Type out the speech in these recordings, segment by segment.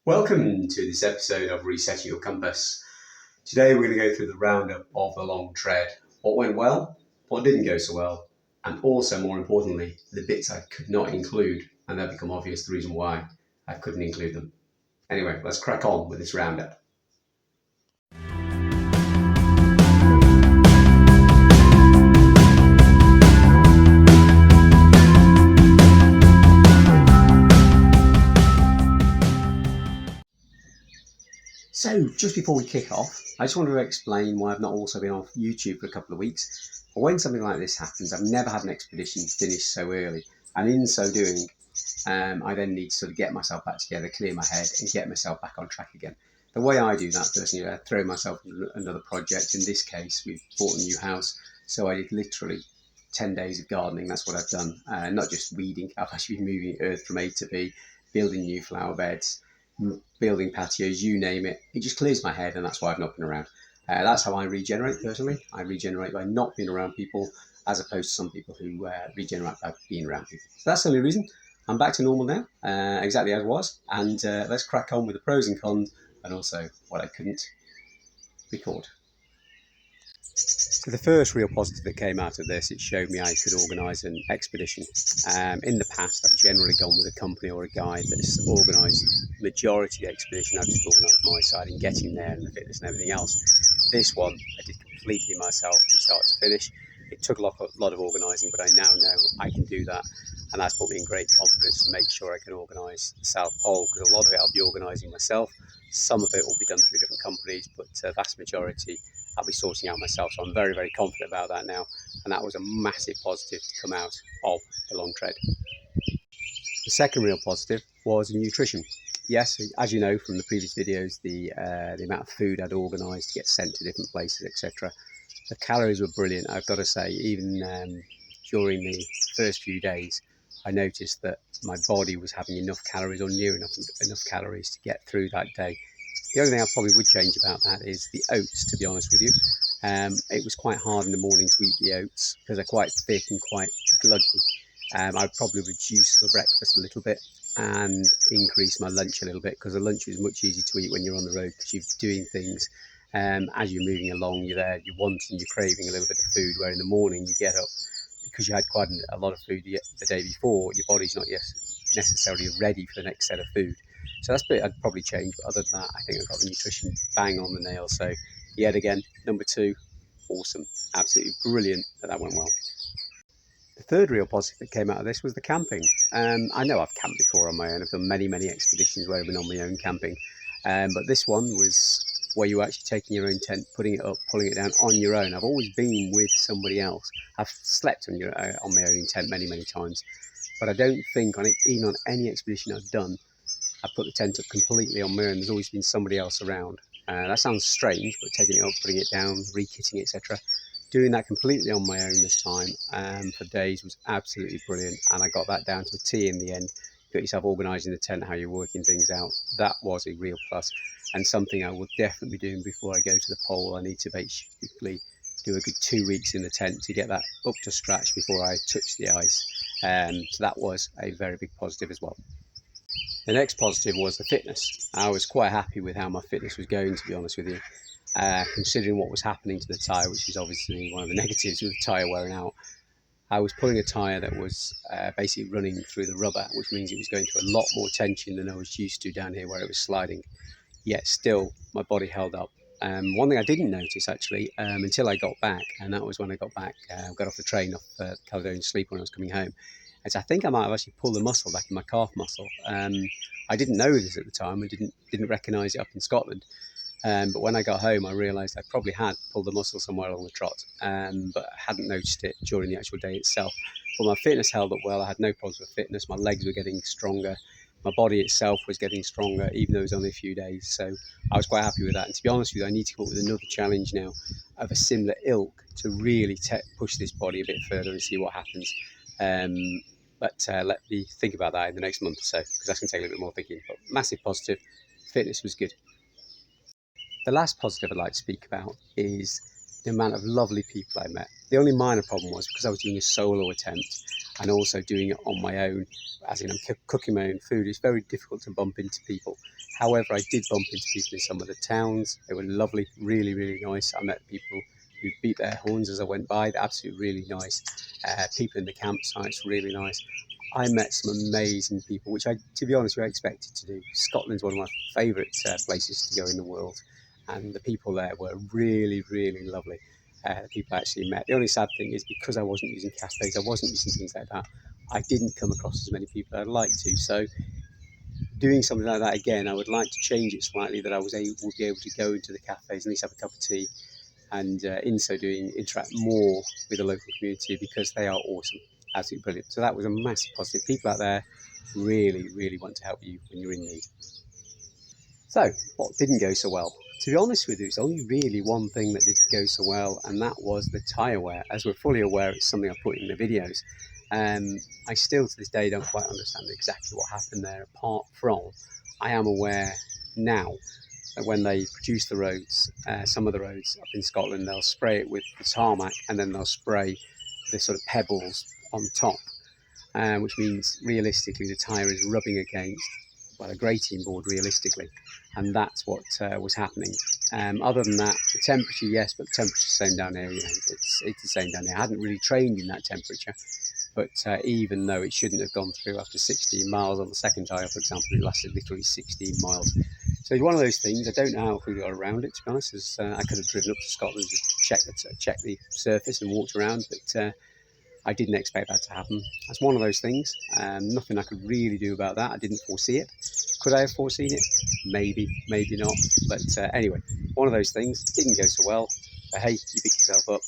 Welcome to this episode of Resetting Your Compass. Today we're going to go through the roundup of the long tread. What went well, what didn't go so well, and also, more importantly, the bits I could not include, and they'll become obvious the reason why I couldn't include them. Anyway, let's crack on with this roundup. So, just before we kick off, I just want to explain why I've not also been on YouTube for a couple of weeks. When something like this happens, I've never had an expedition finish so early, and in so doing, I then need to sort of get myself back together, clear my head, and get myself back on track again. The way I do that personally, I throw myself into another project. In this case, we've bought a new house, so I did literally 10 days of gardening. That's what I've done. Not just weeding, I've actually been moving earth from A to B, building new flower beds, building patios, you name it. It just clears my head, and that's why I've not been around. That's how I regenerate personally. I regenerate by not being around people, as opposed to some people who regenerate by being around people. So that's the only reason. I'm back to normal now, exactly as I was, and let's crack on with the pros and cons, and also what I couldn't record. So the first real positive that came out of this, it showed me I could organise an expedition. In the past, I've generally gone with a company or a guide that's organised the majority of the expedition. I've just organised my side and getting there and the fitness and everything else. This one, I did completely myself from start to finish. It took a lot of organising, but I now know I can do that. And that's put me in great confidence to make sure I can organise the South Pole, because a lot of it I'll be organising myself. Some of it will be done through different companies, but the vast majority I'll be sorting out myself. So I'm very, very confident about that now. And that was a massive positive to come out of the long tread. The second real positive was nutrition. Yes, as you know from the previous videos, the amount of food I'd organised to get sent to different places, etc. The calories were brilliant, I've got to say. Even during the first few days, I noticed that my body was having enough calories, or near enough calories, to get through that day. The only thing I probably would change about that is the oats, to be honest with you. It was quite hard in the morning to eat the oats because they're quite thick and quite gluggy. I'd probably reduce the breakfast a little bit and increase my lunch a little bit, because the lunch is much easier to eat when you're on the road, because you're doing things as you're moving along. You're there, you're wanting, you're craving a little bit of food, where in the morning you get up, because you had quite a lot of food the day before, your body's not yet necessarily ready for the next set of food. So that's a bit I'd probably change, but other than that, I think I got the nutrition bang on the nail. So yet again, number 2, awesome, absolutely brilliant that went well. The third real positive that came out of this was the camping. I know I've camped before on my own. I've done many expeditions where I've been on my own camping, but this one was where you're actually taking your own tent, putting it up, pulling it down on your own. I've always been with somebody else. I've slept on my own tent many times, but I don't think even on any expedition I've done, I put the tent up completely on my own. There's always been somebody else around. That sounds strange, but taking it up, putting it down, re-kitting, etc. Doing that completely on my own this time for days was absolutely brilliant, and I got that down to a T in the end. You got yourself organising the tent, how you're working things out. That was a real plus, and something I will definitely be doing before I go to the pole. I need to basically do a good 2 weeks in the tent to get that up to scratch before I touch the ice. So that was a very big positive as well. The next positive was the fitness. I was quite happy with how my fitness was going, to be honest with you. Considering what was happening to the tyre, which is obviously one of the negatives with the tyre wearing out. I was pulling a tyre that was basically running through the rubber, which means it was going through a lot more tension than I was used to down here where it was sliding. Yet still, my body held up. One thing I didn't notice actually until I got back, and that was when I got back, got off the train off Caledonian Sleep when I was coming home, is I think I might have actually pulled the muscle back in my calf muscle. I didn't know this at the time. I didn't recognise it up in Scotland. But when I got home, I realised I probably had pulled the muscle somewhere along the trot, but I hadn't noticed it during the actual day itself. But my fitness held up well. I had no problems with fitness. My legs were getting stronger. My body itself was getting stronger, even though it was only a few days. So I was quite happy with that. And to be honest with you, I need to come up with another challenge now of a similar ilk to really push this body a bit further and see what happens. But let me think about that in the next month or so, because that's going to take a little bit more thinking. But massive positive. Fitness was good. The last positive I'd like to speak about is the amount of lovely people I met. The only minor problem was because I was doing a solo attempt, and also doing it on my own, as in I'm cooking my own food, it's very difficult to bump into people. However, I did bump into people in some of the towns. They were lovely, really, really nice. I met people who beat their horns as I went by. They're absolutely really nice. People in the campsites, really nice. I met some amazing people, which I, to be honest, I expected to do. Scotland's one of my favourite places to go in the world, and the people there were really, really lovely. The people I actually met. The only sad thing is, because I wasn't using cafes, I wasn't using things like that, I didn't come across as many people I'd like to. So doing something like that again, I would like to change it slightly, that I would be able to go into the cafes and at least have a cup of tea, and in so doing interact more with the local community, because they are awesome, absolutely brilliant. So that was a massive positive. People out there really, really want to help you when you're in need. So what didn't go so well? To be honest with you, it's only really one thing that didn't go so well, and that was the tyre wear. As we're fully aware, it's something I put in the videos. I still to this day don't quite understand exactly what happened there, apart from I am aware now that when they produce the roads, some of the roads up in Scotland, they'll spray it with the tarmac, and then they'll spray the sort of pebbles on top, which means realistically the tyre is rubbing against, well, a grating board realistically, and that's what was happening. Other than that, the temperature, yes, but the temperature's the same down there. It's the same down there. I hadn't really trained in that temperature, but even though it shouldn't have gone through after 16 miles on the second tyre, for example, it lasted literally 16 miles. So it's one of those things. I don't know how we got around it, to be honest. As I could have driven up to Scotland to check the surface and walked around, but I didn't expect that to happen. That's one of those things. Nothing I could really do about that. I didn't foresee it. Could I have foreseen it? Maybe, maybe not. But anyway, one of those things. Didn't go so well. But hey, you pick yourself up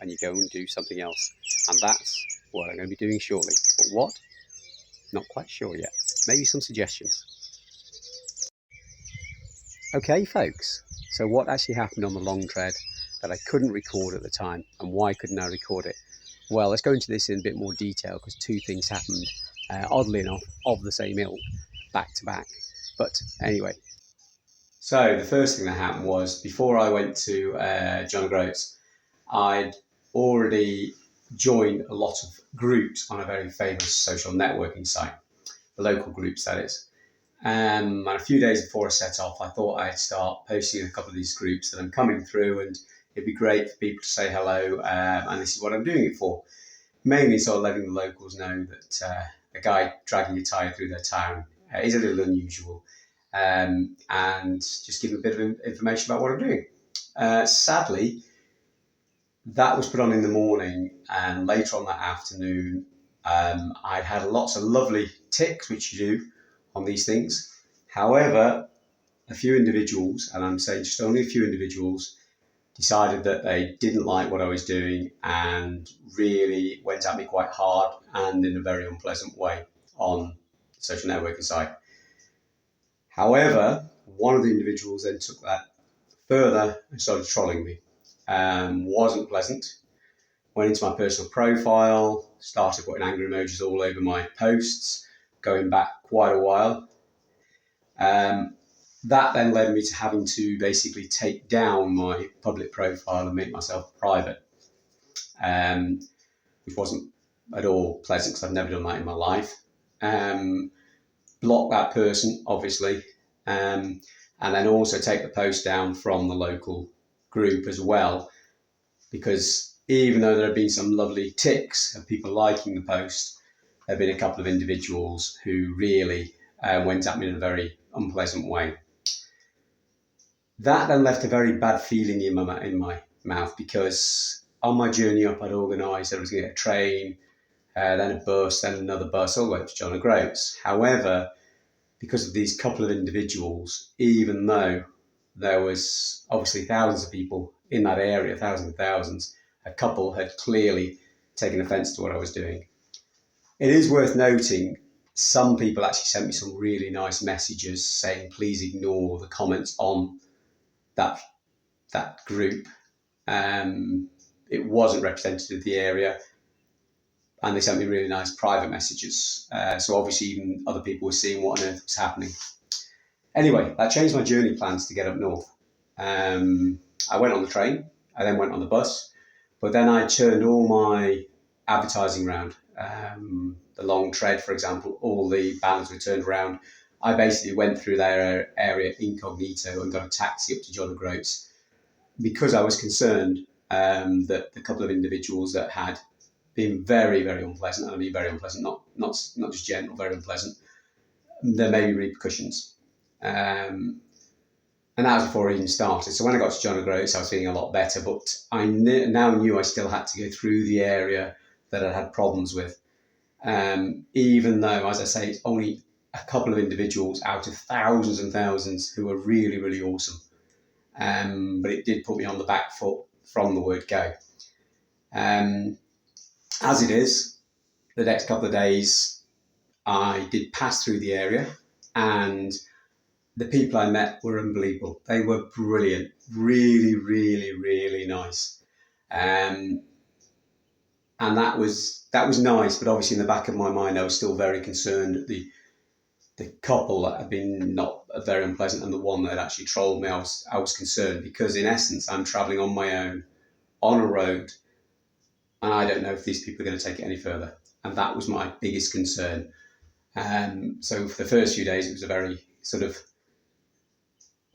and you go and do something else. And that's what I'm going to be doing shortly. But what? Not quite sure yet. Maybe some suggestions. Okay, folks. So what actually happened on the long tread that I couldn't record at the time, and why couldn't I record it? Well, let's go into this in a bit more detail, because two things happened, oddly enough, of the same ilk, back to back. But anyway. So the first thing that happened was, before I went to John O'Groats, I'd already joined a lot of groups on a very famous social networking site, the local groups, that is. And a few days before I set off, I thought I'd start posting in a couple of these groups that I'm coming through, and it'd be great for people to say hello, and this is what I'm doing it for. Mainly sort of letting the locals know that a guy dragging a tyre through their town is a little unusual, and just give a bit of information about what I'm doing. Sadly, that was put on in the morning, and later on that afternoon, I'd had lots of lovely ticks, which you do on these things. However, a few individuals, and I'm saying just only a few individuals, decided that they didn't like what I was doing and really went at me quite hard and in a very unpleasant way on the social networking site. However, one of the individuals then took that further and started trolling me. Wasn't pleasant. Went into my personal profile, started putting angry emojis all over my posts, going back quite a while. That then led me to having to basically take down my public profile and make myself private, which wasn't at all pleasant, because I've never done that in my life. Block that person, obviously, and then also take the post down from the local group as well, because even though there have been some lovely ticks of people liking the post, there have been a couple of individuals who really went at me in a very unpleasant way. That then left a very bad feeling in my mouth, because on my journey up, I'd organised, I was going to get a train, then a bus, then another bus, all the way to John O'Groats. However, because of these couple of individuals, even though there was obviously thousands of people in that area, thousands and thousands, a couple had clearly taken offence to what I was doing. It is worth noting, some people actually sent me some really nice messages saying, please ignore the comments on that group. It wasn't representative of the area, and they sent me really nice private messages. So obviously even other people were seeing what on earth was happening. Anyway, that changed my journey plans to get up north. I went on the train, I then went on the bus, but then I turned all my advertising around. the long tread, for example, all the banners were turned around. I basically went through their area incognito and got a taxi up to John O'Groats because I was concerned that the couple of individuals that had been very, very unpleasant, and I mean very unpleasant, not just gentle, very unpleasant, there may be repercussions. And that was before I even started. So when I got to John O'Groats, I was feeling a lot better, but I now knew I still had to go through the area that I had problems with. Even though, as I say, it's only a couple of individuals out of thousands and thousands who are really, really awesome. But it did put me on the back foot from the word go. As it is, the next couple of days, I did pass through the area, and the people I met were unbelievable. They were brilliant, really, really, really nice. And that was nice, but obviously in the back of my mind, I was still very concerned at the couple that had been not very unpleasant, and the one that had actually trolled me. I was concerned because in essence, I'm travelling on my own on a road, and I don't know if these people are going to take it any further. And that was my biggest concern. So for the first few days, it was a very sort of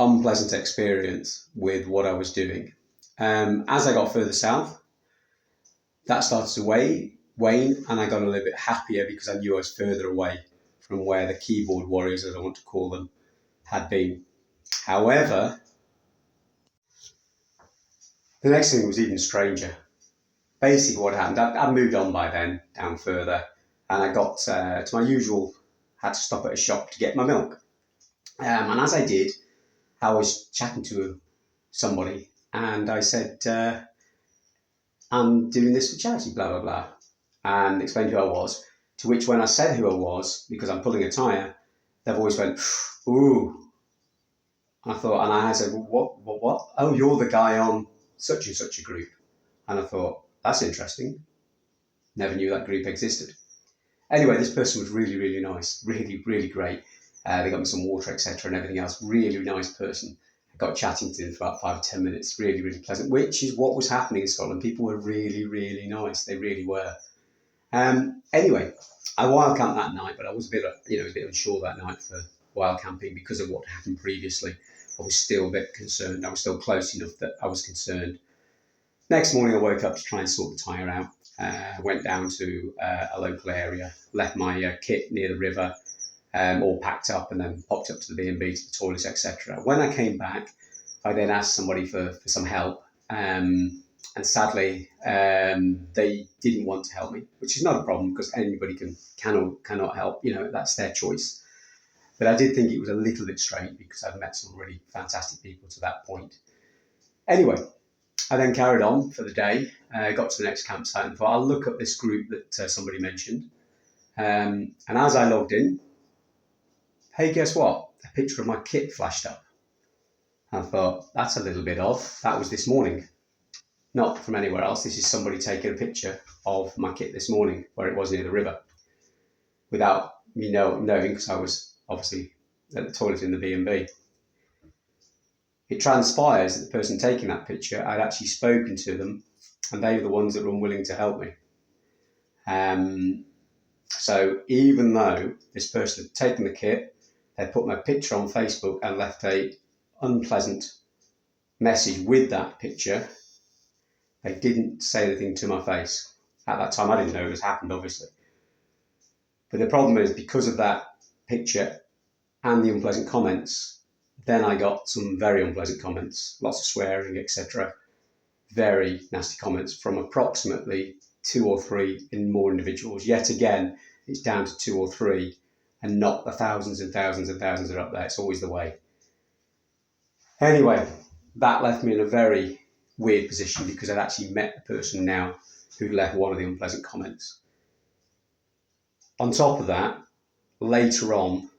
unpleasant experience with what I was doing. As I got further south, that started to wane, and I got a little bit happier because I knew I was further away from where the keyboard warriors, as I want to call them, had been. However, the next thing was even stranger. Basically what happened, I'd moved on by then, down further, and I got to my usual, had to stop at a shop to get my milk. And as I did, I was chatting to somebody, and I said, I'm doing this for charity, blah, blah, blah, and explained who I was, to which when I said who I was, because I'm pulling a tyre, their voice went, ooh. I thought, and I said, what? Oh, you're the guy on such and such a group. And I thought, that's interesting. Never knew that group existed. Anyway, this person was really, really nice, really, really great. They got me some water, etc., and everything else. Really nice person. I got chatting to them for about 5 or 10 minutes. Really, really pleasant, which is what was happening in Scotland. People were really, really nice. They really were. Anyway, I wild camped that night, but I was a bit unsure that night for wild camping because of what happened previously. I was still a bit concerned. I was still close enough that I was concerned. Next morning, I woke up to try and sort the tyre out. Went down to a local area, left my kit near the river, all packed up, and then popped up to the B&B, to the toilets, etc. When I came back, I then asked somebody for some help, and sadly, they didn't want to help me, which is not a problem because anybody can or cannot help. That's their choice. But I did think it was a little bit strange because I'd met some really fantastic people to that point. Anyway, I then carried on for the day, got to the next campsite and thought, I'll look up this group that somebody mentioned. And as I logged in, hey, guess what? A picture of my kit flashed up. I thought, that's a little bit odd. That was this morning. Not from anywhere else. This is somebody taking a picture of my kit this morning where it was near the river. Without me knowing, because I was obviously at the toilet in the B&B. It transpires that the person taking that picture, I'd actually spoken to them, and they were the ones that were unwilling to help me. So even though this person had taken the kit, they put my picture on Facebook and left a unpleasant message with that picture, they didn't say anything to my face. At that time, I didn't know it was happened, obviously. But the problem is, because of that picture and the unpleasant comments, then I got some very unpleasant comments, lots of swearing, etc. Very nasty comments from approximately 2 or 3 more individuals. Yet again, it's down to 2 or 3 and not the thousands and thousands and thousands that are up there. It's always the way. Anyway, that left me in a very weird position because I'd actually met the person now who'd left one of the unpleasant comments. On top of that, later on,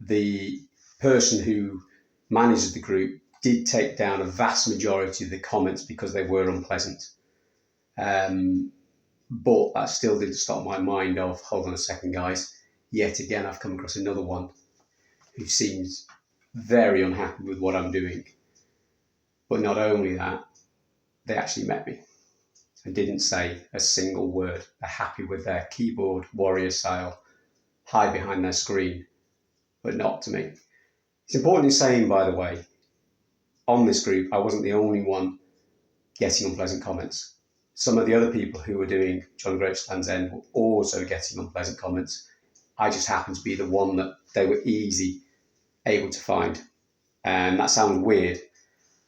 the person who manages the group did take down a vast majority of the comments because they were unpleasant. But that still didn't stop my mind of, hold on a second, guys. Yet again, I've come across another one who seems very unhappy with what I'm doing. But not only that, they actually met me. and didn't say a single word. They're happy with their keyboard warrior style, hide behind their screen, but not to me. It's important in saying, by the way, on this group, I wasn't the only one getting unpleasant comments. Some of the other people who were doing John Groats Land's End were also getting unpleasant comments. I just happened to be the one that they were able to find. And that sounds weird,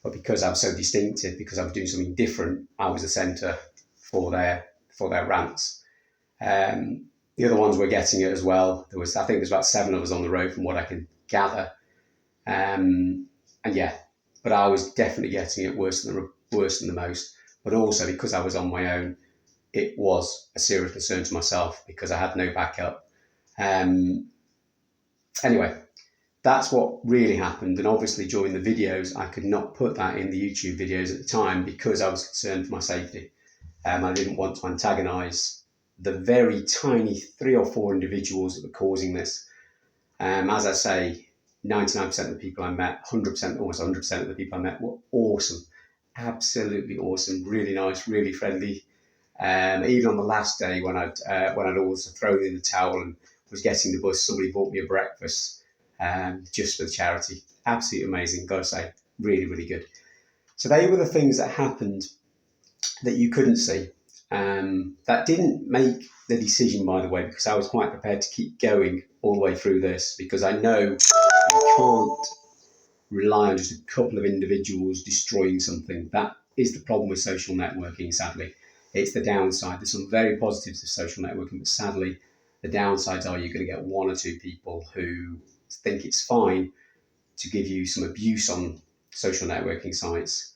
but because I'm so distinctive, because I was doing something different, I was the centre for their rants. The other ones were getting it as well. I think there's about 7 of us on the road from what I can gather. And yeah, but I was definitely getting it worse than the most. But also because I was on my own, it was a serious concern to myself because I had no backup. Anyway, that's what really happened. And obviously during the videos, I could not put that in the YouTube videos at the time because I was concerned for my safety. I didn't want to antagonise the very tiny 3 or 4 individuals that were causing this. As I say, 99% of the people I met, 100%, almost 100% of the people I met were awesome. Absolutely awesome, really nice, really friendly. Even on the last day when I'd also thrown in the towel and was getting the bus, somebody bought me a breakfast just for the charity. Absolutely amazing, gotta say, really, really good. So they were the things that happened that you couldn't see. That didn't make the decision, by the way, because I was quite prepared to keep going all the way through this because I know you can't rely on just a couple of individuals destroying something. That is the problem with social networking, sadly. It's the downside. There's some very positives of social networking, but sadly, the downsides are you're going to get 1 or 2 people who think it's fine to give you some abuse on social networking sites,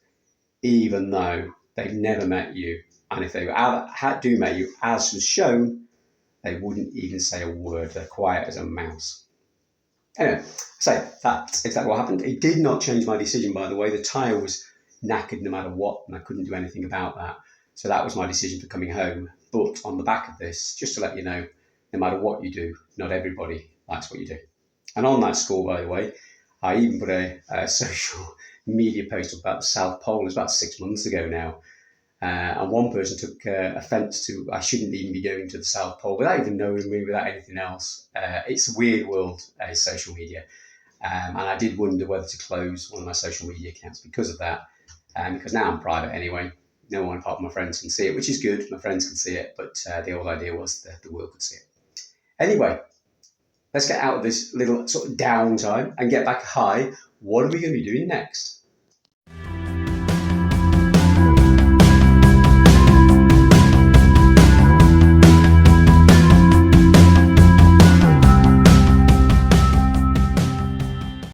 even though they've never met you. And if they do met you, as was shown, they wouldn't even say a word. They're quiet as a mouse. Anyway, so that's exactly what happened. It did not change my decision, by the way. The tyre was knackered no matter what, and I couldn't do anything about that. So that was my decision for coming home. But on the back of this, just to let you know, no matter what you do, not everybody likes what you do. And on that score, by the way, I even put a social media post about the South Pole. It was about 6 months ago now. And one person took offence to I shouldn't even be going to the South Pole without even knowing me, without anything else. It's a weird world, social media. And I did wonder whether to close one of my social media accounts because of that. Because now I'm private anyway. No one apart from my friends can see it, which is good. My friends can see it, but the whole idea was that the world could see it. Anyway, let's get out of this little sort of downtime and get back high. What are we going to be doing next?